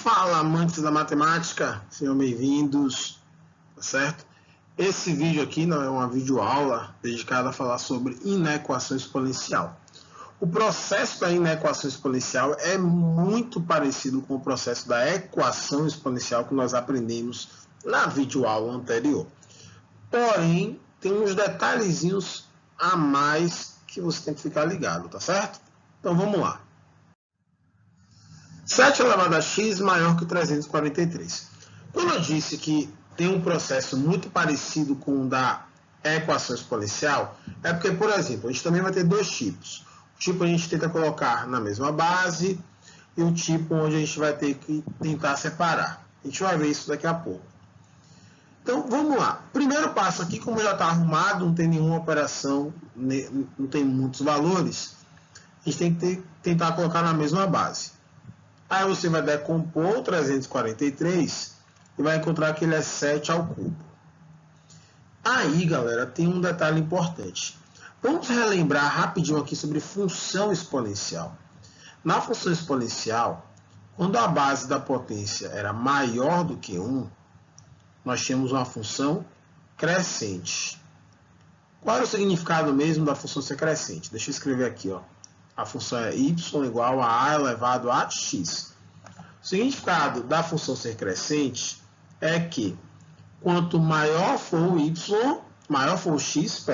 Fala, amantes da matemática, sejam bem-vindos, tá certo? Esse vídeo aqui não é uma videoaula dedicada a falar sobre inequação exponencial. O processo da inequação exponencial é muito parecido com o processo da equação exponencial que nós aprendemos na videoaula anterior. Porém, tem uns detalhezinhos a mais que você tem que ficar ligado, tá certo? Então vamos lá. 7 elevado a x maior que 343. Quando eu disse que tem um processo muito parecido com o da equação exponencial, é porque, por exemplo, a gente também vai ter dois tipos. O tipo a gente tenta colocar na mesma base e o tipo onde a gente vai ter que tentar separar. A gente vai ver isso daqui a pouco. Então, vamos lá. Primeiro passo aqui, como já está arrumado, não tem nenhuma operação, não tem muitos valores, a gente tem que tentar colocar na mesma base. Aí você vai decompor o 343 e vai encontrar que ele é 7 ao cubo. Aí, galera, tem um detalhe importante. Vamos relembrar rapidinho aqui sobre função exponencial. Na função exponencial, quando a base da potência era maior do que 1, nós tínhamos uma função crescente. Qual era o significado mesmo da função ser crescente? Deixa eu escrever aqui, ó. A função é y igual a a elevado a x. O significado da função ser crescente é que quanto maior for o y, maior for o x,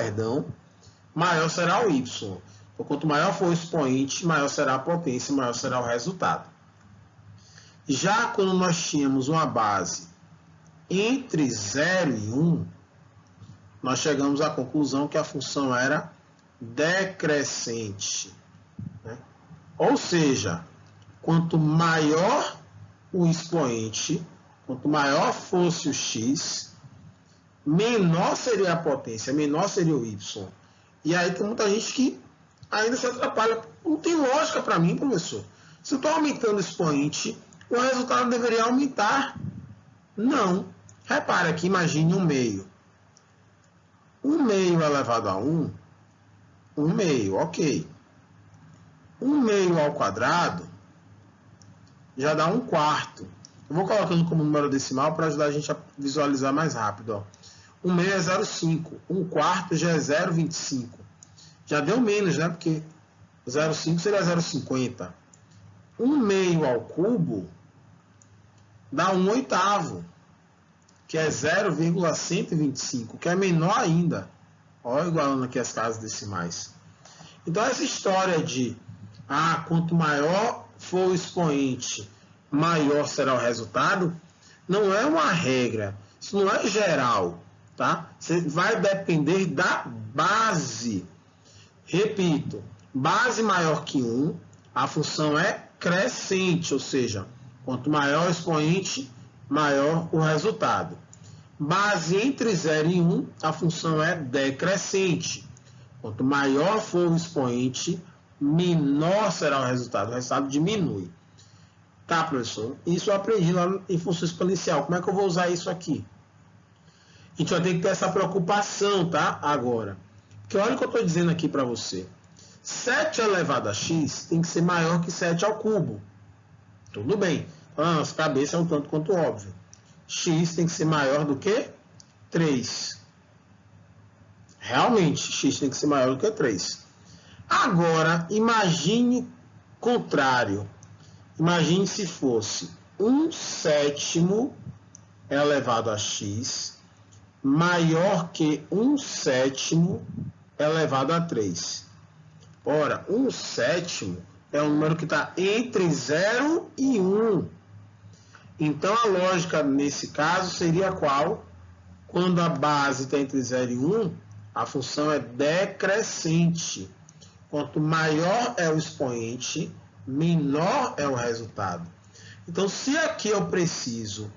maior será o y. Então, quanto maior for o expoente, maior será a potência, maior será o resultado. Já quando nós tínhamos uma base entre 0 e 1, nós chegamos à conclusão que a função era decrescente. Ou seja, quanto maior o expoente, quanto maior fosse o x, menor seria a potência, menor seria o y. E aí tem muita gente que ainda se atrapalha. Não tem lógica para mim, professor. Se eu estou aumentando o expoente, o resultado deveria aumentar. Não. Repare aqui, imagine um meio. 1 meio elevado a 1, 1 meio, ok. 1 meio ao quadrado já dá 1 quarto. Eu vou colocando como número decimal para ajudar a gente a visualizar mais rápido. Ó. 1 meio é 0,5. 1 quarto já é 0,25. Já deu menos, né? Porque 0,5 seria 0,50. 1 meio ao cubo dá 1 oitavo, que é 0,125, que é menor ainda. Olha, igualando aqui as casas decimais. Então, essa história de quanto maior for o expoente, maior será o resultado, não é uma regra. Isso não é geral, tá? Vai depender da base. Repito, base maior que 1, a função é crescente, ou seja, quanto maior o expoente, maior o resultado. Base entre 0 e 1, a função é decrescente. Quanto maior for o expoente, menor será o resultado diminui. Tá, professor? Isso eu aprendi lá em função exponencial. Como é que eu vou usar isso aqui? A gente vai ter que ter essa preocupação, tá? Agora. Porque olha o que eu estou dizendo aqui para você. 7 elevado a x tem que ser maior que 7 ao cubo. Tudo bem. A nossa cabeça é um tanto quanto óbvio. X tem que ser maior do que 3. Realmente, x tem que ser maior do que 3. Agora, imagine o contrário. Imagine se fosse 1/7 elevado a x maior que 1/7 elevado a 3. Ora, 1/7 é um número que está entre 0 e 1. Então, a lógica nesse caso seria qual? Quando a base está entre 0 e 1, a função é decrescente. Quanto maior é o expoente, menor é o resultado. Então, se aqui eu preciso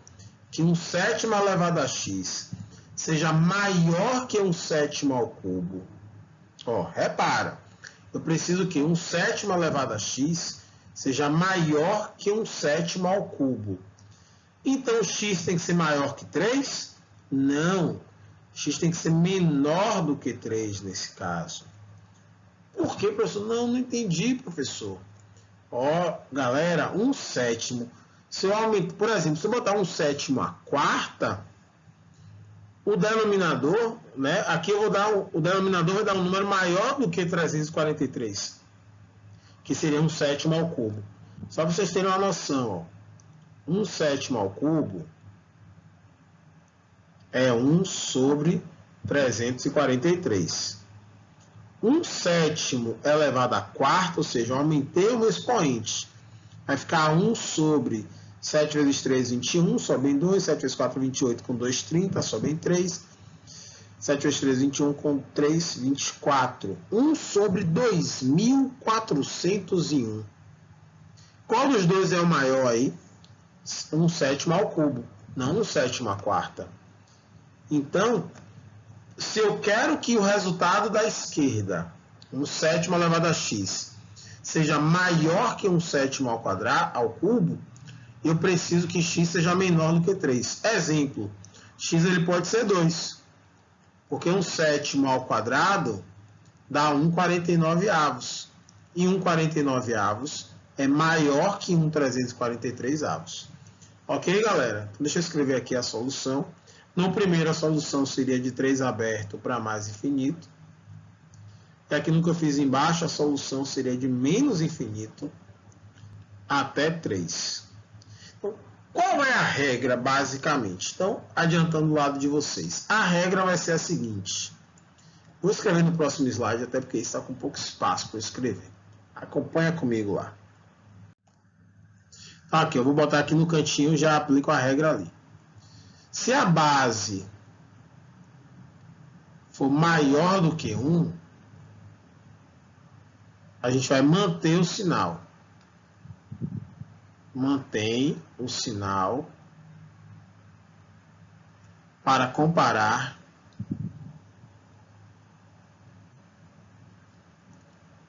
que 1/7 elevado a x seja maior que 1/7 ao cubo, ó, repara, eu preciso que 1/7 elevado a x seja maior que 1/7 ao cubo. Então, x tem que ser maior que 3? Não. X tem que ser menor do que 3 nesse caso. Por quê, professor? Não entendi, professor. Ó, galera, 1/7 Se eu aumento, por exemplo, se eu botar um sétimo à quarta, o denominador, né? Aqui eu vou dar o denominador vai dar um número maior do que 343, que seria um sétimo ao cubo. Só para vocês terem uma noção, ó, um sétimo ao cubo é 1 sobre 343. Um sétimo elevado à quarta, ou seja, eu aumentei o meu expoente. Vai ficar 1 sobre 7 vezes 3, 21, sobem 2. 7 vezes 4, 28, com 2, 30, sobem 3. 7 vezes 3, 21, com 3, 24. 1 sobre 2.401. Qual dos dois é o maior aí? Um sétimo ao cubo, não um sétimo à quarta. Então, se eu quero que o resultado da esquerda, um sétimo elevado a x, seja maior que um sétimo ao quadrado, ao cubo, eu preciso que x seja menor do que 3. Exemplo, x ele pode ser 2, porque um sétimo ao quadrado dá 1/49. E 1/49 é maior que 1/343. Ok, galera? Então, deixa eu escrever aqui a solução. No primeiro, a solução seria de 3 aberto para mais infinito. E aqui no que eu fiz embaixo, a solução seria de menos infinito até 3. Então, qual é a regra, basicamente? Então, adiantando do lado de vocês. A regra vai ser a seguinte. Vou escrever no próximo slide, até porque está com pouco espaço para escrever. Acompanha comigo lá. Aqui, eu vou botar aqui no cantinho e já aplico a regra ali. Se a base for maior do que 1, a gente vai manter o sinal. Mantém o sinal para comparar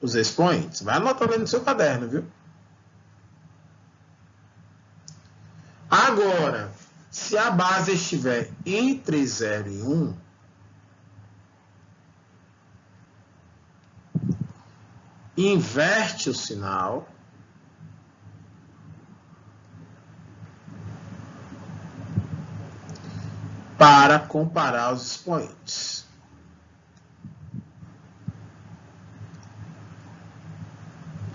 os expoentes. Vai anotando aí no seu caderno, viu? Agora, se a base estiver entre 0 e 1, inverte o sinal para comparar os expoentes.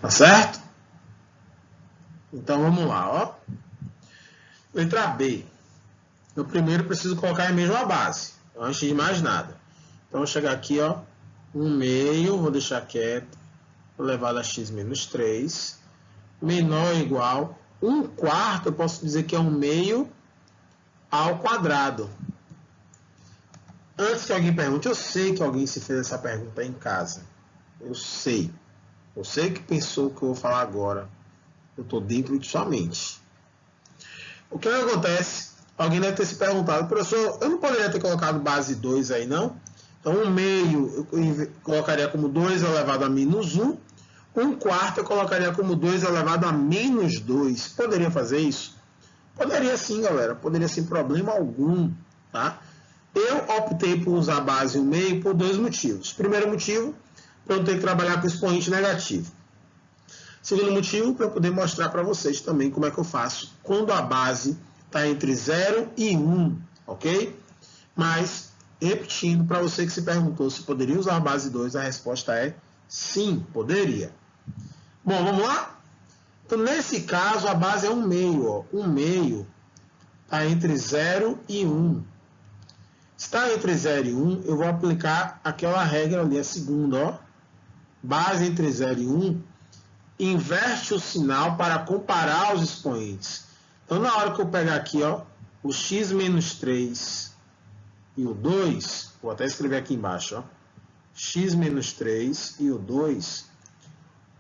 Tá certo? Então vamos lá, ó. Letra B. Eu primeiro preciso colocar a mesma base, antes de mais nada. Então, vou chegar aqui, ó, 1/2, vou deixar quieto, vou levar a x menos 3, menor ou igual, 1/4, eu posso dizer que é 1/2 ao quadrado. Antes que alguém pergunte, eu sei que alguém se fez essa pergunta em casa. Eu sei. Eu sei que pensou o que eu vou falar agora. Eu estou dentro de sua mente. O que acontece? Alguém deve ter se perguntado, professor, eu não poderia ter colocado base 2 aí, não? Então, 1/2 eu colocaria como 2 elevado a menos 1. 1/4 eu colocaria como 2 elevado a menos 2. Poderia fazer isso? Poderia sim, galera. Poderia sem problema algum, tá? Eu optei por usar a base 1/2 por 2 motivos. Primeiro motivo, para eu não ter que trabalhar com expoente negativo. Segundo motivo, para eu poder mostrar para vocês também como é que eu faço quando a base está entre 0 e 1, ok? Mas, repetindo, para você que se perguntou se poderia usar a base 2, a resposta é sim, poderia. Bom, vamos lá? Então, nesse caso, a base é 1/2, ó. 1/2 está entre 0 e 1. Se está entre 0 e 1, eu vou aplicar aquela regra ali, a segunda, ó. Base entre 0 e 1, inverte o sinal para comparar os expoentes. Então, na hora que eu pegar aqui, ó, o x menos 3 e o 2, vou até escrever aqui embaixo, ó, x menos 3 e o 2,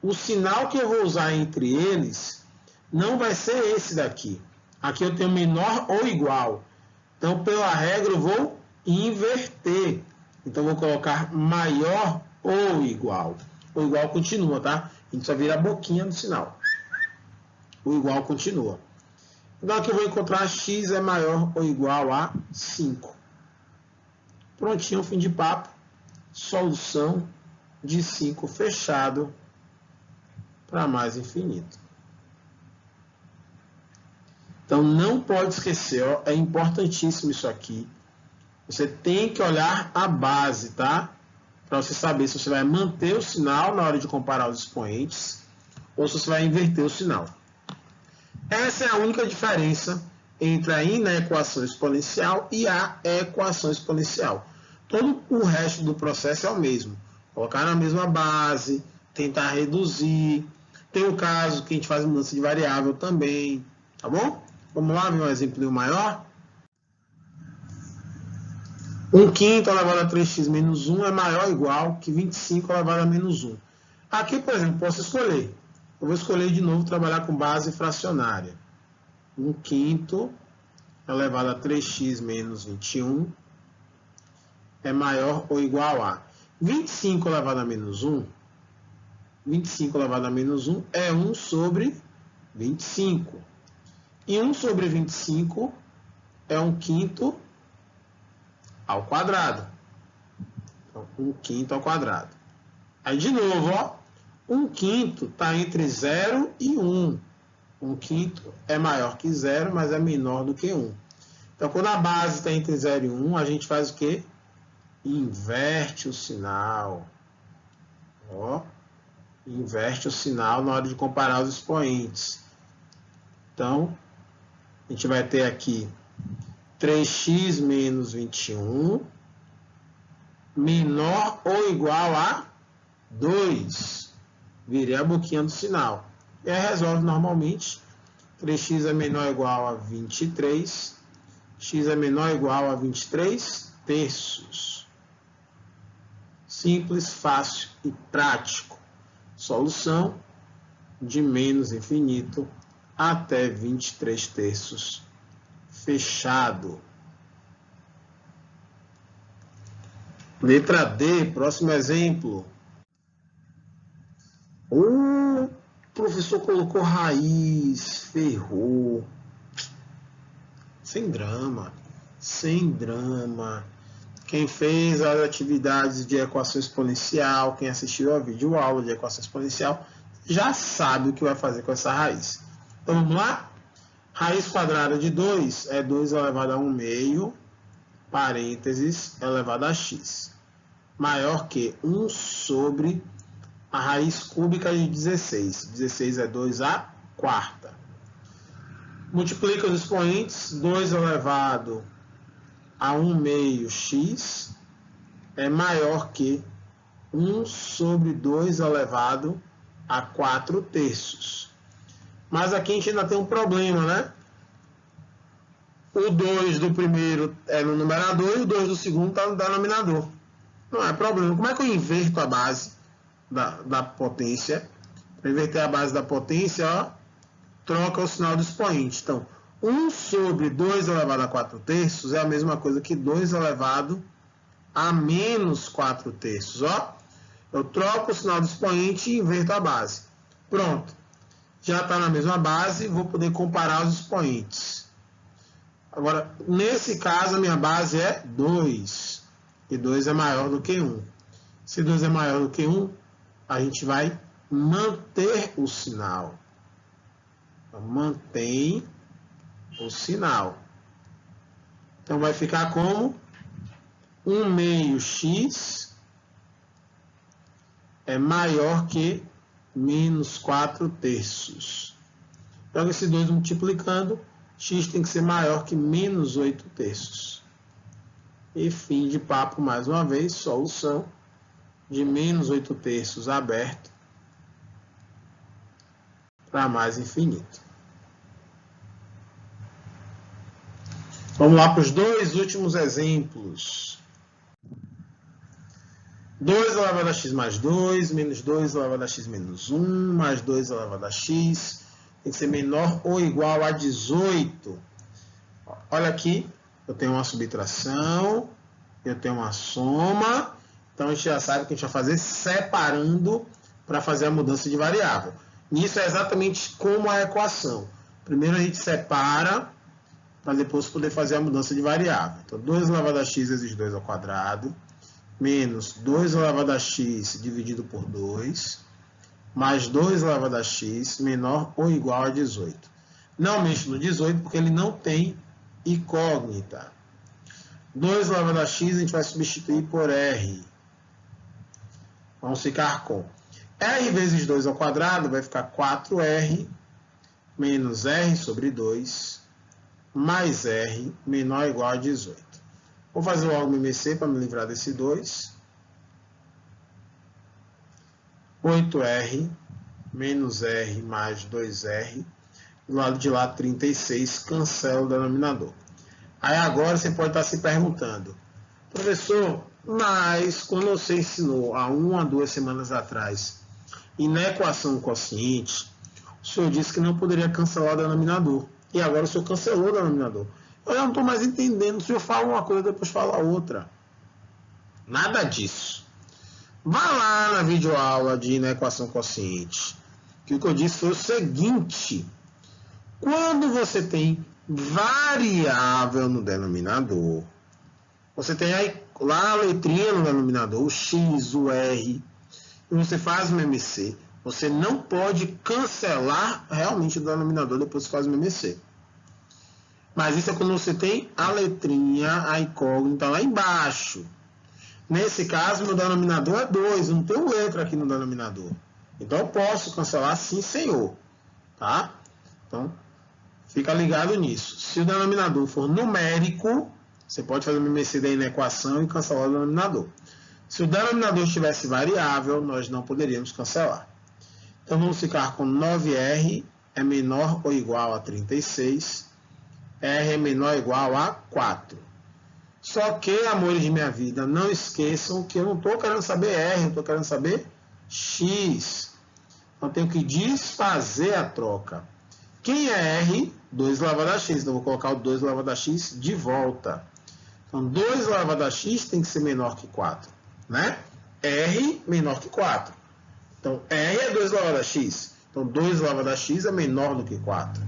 o sinal que eu vou usar entre eles não vai ser esse daqui. Aqui eu tenho menor ou igual. Então, pela regra, eu vou inverter. Então, eu vou colocar maior ou igual. O igual continua, tá? A gente só vira a boquinha do sinal. O igual continua. Então, aqui eu vou encontrar x é maior ou igual a 5. Prontinho, fim de papo. Solução de 5 fechado para mais infinito. Então, não pode esquecer, ó, é importantíssimo isso aqui. Você tem que olhar a base, tá? Para você saber se você vai manter o sinal na hora de comparar os expoentes ou se você vai inverter o sinal. Essa é a única diferença entre a inequação exponencial e a equação exponencial. Todo o resto do processo é o mesmo. Colocar na mesma base, tentar reduzir. Tem o caso que a gente faz mudança de variável também, tá bom? Vamos lá ver um exemplo maior. 1/5 elevado a 3x menos 1 é maior ou igual que 25 elevado a menos 1. Aqui, por exemplo, posso escolher. Eu vou escolher de novo trabalhar com base fracionária. 1/5 elevado a 3x menos 21 é maior ou igual a 25 elevado a menos 1. 25 elevado a menos 1 é 1 sobre 25. E 1 sobre 25 é 1/5 ao quadrado. Então, 1/5 ao quadrado. Aí, de novo, ó, 1/5 está entre 0 e 1. 1/5 é maior que 0, mas é menor do que 1. Então, quando a base está entre 0 e 1, a gente faz o quê? Inverte o sinal. Ó, inverte o sinal na hora de comparar os expoentes. Então, a gente vai ter aqui 3x menos 21 menor ou igual a 2. Virei a boquinha do sinal. E aí resolve normalmente. 3x é menor ou igual a 23. X é menor ou igual a 23 terços. Simples, fácil e prático. Solução de menos infinito até 23 terços. Fechado. Letra D, próximo exemplo. O professor colocou raiz, ferrou. Sem drama, sem drama. Quem fez as atividades de equação exponencial, quem assistiu a videoaula de equação exponencial, já sabe o que vai fazer com essa raiz. Então vamos lá? Raiz quadrada de 2 é 2 elevado a 1/2, parênteses, elevado a x. Maior que 1 sobre a raiz cúbica de 16. 16 é 2 à quarta. Multiplica os expoentes. 2 elevado a 1/2 x é maior que 1 sobre 2 elevado a 4 terços. Mas aqui a gente ainda tem um problema, né? O 2 do primeiro é no numerador e o 2 do segundo está no denominador. Não é problema. Como é que eu inverto a base da potência? Para inverter a base da potência, ó, troca o sinal do expoente. Então, 1 sobre 2 elevado a 4 terços é a mesma coisa que 2 elevado a menos 4 terços. Ó. Eu troco o sinal do expoente e inverto a base. Pronto. Já está na mesma base, vou poder comparar os expoentes. Agora, nesse caso, a minha base é 2. E 2 é maior do que 1. Se 2 é maior do que 1, a gente vai manter o sinal. Então, mantém o sinal. Então, vai ficar como 1/2 x é maior que menos 4 terços. Então, esse 2 multiplicando, x tem que ser maior que menos 8 terços. E fim de papo mais uma vez, solução de menos 8 terços aberto para mais infinito. Vamos lá para os dois últimos exemplos. 2 elevado a x mais 2, menos 2 elevado a x menos 1, mais 2 elevado a x, tem que ser menor ou igual a 18. Olha aqui, eu tenho uma subtração, eu tenho uma soma, então a gente já sabe que a gente vai fazer separando para fazer a mudança de variável. Isso é exatamente como a equação. Primeiro a gente separa, para depois poder fazer a mudança de variável. Então, 2 elevado a x vezes 2 ao quadrado, menos 2 elevado a x dividido por 2, mais 2 elevado a x menor ou igual a 18. Não mexo no 18 porque ele não tem incógnita. 2 elevado a x a gente vai substituir por r. Vamos ficar com r vezes 2 ao quadrado vai ficar 4r menos r sobre 2 mais r menor ou igual a 18. Vou fazer o logo MMC para me livrar desse 2. 8r menos r mais 2r. Do lado de lá, 36, cancela o denominador. Aí agora você pode estar se perguntando, professor, mas quando você ensinou há 1 a 2 semanas atrás, e na equação quociente, o senhor disse que não poderia cancelar o denominador. E agora o senhor cancelou o denominador. Eu não estou mais entendendo. O senhor fala uma coisa, depois fala outra. Nada disso. Vá lá na videoaula de na equação quociente. Que o que eu disse foi o seguinte. Quando você tem variável no denominador, você tem aí lá a letrinha no denominador, o x, o r, e você faz o MMC, você não pode cancelar realmente o denominador depois que faz o MMC. Mas isso é quando você tem a letrinha, a incógnita lá embaixo. Nesse caso, meu denominador é 2, não tem letra aqui no denominador. Então eu posso cancelar sim, senhor. Tá? Então, fica ligado nisso. Se o denominador for numérico, você pode fazer o MMC daí na equação e cancelar o denominador. Se o denominador estivesse variável, nós não poderíamos cancelar. Então, vamos ficar com 9r é menor ou igual a 36, r é menor ou igual a 4. Só que, amores de minha vida, não esqueçam que eu não estou querendo saber r, eu estou querendo saber x. Então, eu tenho que desfazer a troca. Quem é r? 2 elevado a x. Então, eu vou colocar o 2 elevado a x de volta. Então, 2 elevado a x tem que ser menor que 4. Né? R menor que 4. Então, R é 2 elevado a x. Então, 2 elevado a x é menor do que 4.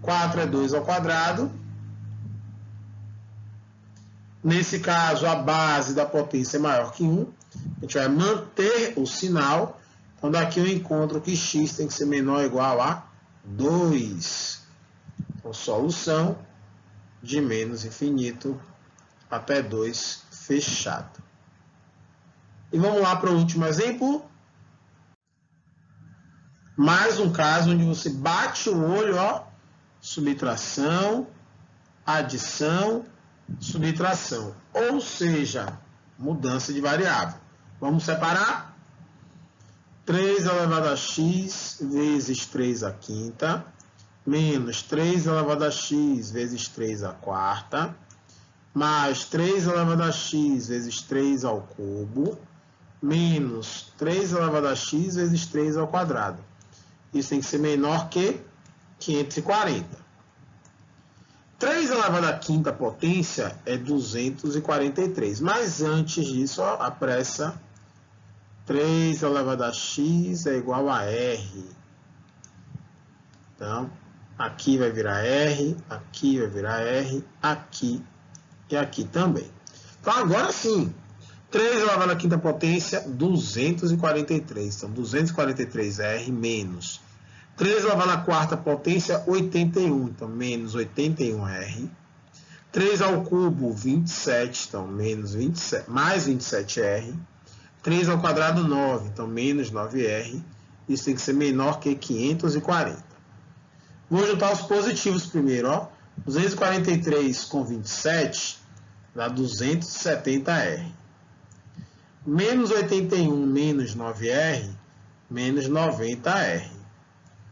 4 é 2 ao quadrado. Nesse caso, a base da potência é maior que 1. A gente vai manter o sinal. Então, daqui eu encontro que x tem que ser menor ou igual a 2. Então, solução de menos infinito até 2 fechado. E vamos lá para o último exemplo. Mais um caso onde você bate o olho, ó, subtração, adição, subtração. Ou seja, mudança de variável. Vamos separar? 3 elevado a x vezes 3 à quinta, menos 3 elevado a x vezes 3 à quarta, mais 3 elevado a x vezes 3 ao cubo, menos 3 elevado a x vezes 3 ao quadrado. Isso tem que ser menor que 540. 3 elevado à quinta potência é 243. Mas antes disso, ó, apressa. 3 elevado a x é igual a r. Então, aqui vai virar r, aqui vai virar r, aqui e aqui também. Então, agora sim. 3 elevado à quinta potência, 243. Então, 243R menos 3 elevado à quarta potência, 81. Então, menos 81R. 3 ao cubo, 27. Então, menos 27, mais 27R. 3 ao quadrado, 9. Então, menos 9R. Isso tem que ser menor que 540. Vou juntar os positivos primeiro, ó. 243 com 27 dá 270R. Menos 81 menos 9R, menos 90R.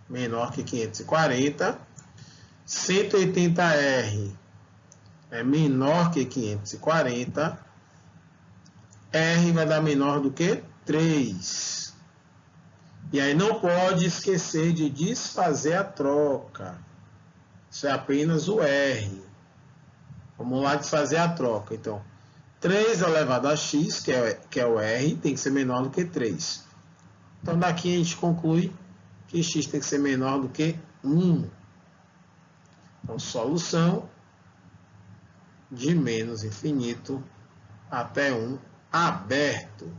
Menor que 540. 180R é menor que 540. R vai dar menor do que 3. E aí não pode esquecer de desfazer a troca. Isso é apenas o R. Vamos lá desfazer a troca. Então, 3 elevado a x, que é o R, tem que ser menor do que 3. Então, daqui a gente conclui que x tem que ser menor do que 1. Então, solução de menos infinito até 1 aberto.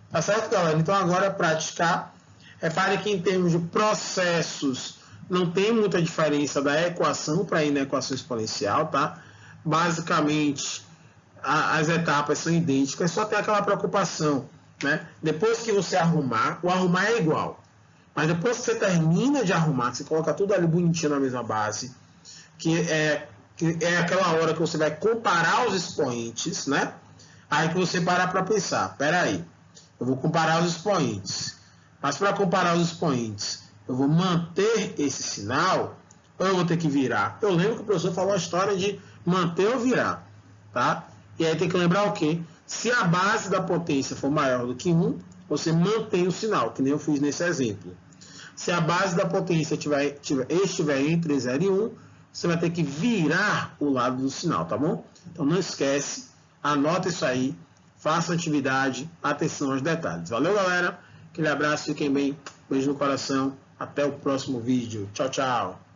Tá certo, galera? Então, agora praticar. Repare que em termos de processos Não tem muita diferença da equação para ir na equação exponencial, tá? Basicamente, as etapas são idênticas, só tem aquela preocupação, né? Depois que você arrumar, o arrumar é igual. Mas depois que você termina de arrumar, que você coloca tudo ali bonitinho na mesma base, que é aquela hora que você vai comparar os expoentes, né? Aí que você parar para pensar, peraí, eu vou comparar os expoentes, mas para comparar os expoentes, eu vou manter esse sinal ou eu vou ter que virar? Eu lembro que o professor falou a história de manter ou virar, tá? E aí tem que lembrar o quê? Se a base da potência for maior do que 1, você mantém o sinal, que nem eu fiz nesse exemplo. Se a base da potência estiver entre 0 e 1, você vai ter que virar o lado do sinal, tá bom? Então não esquece, anota isso aí, faça a atividade, atenção aos detalhes. Valeu, galera? Aquele abraço, fiquem bem, beijo no coração, até o próximo vídeo. Tchau, tchau!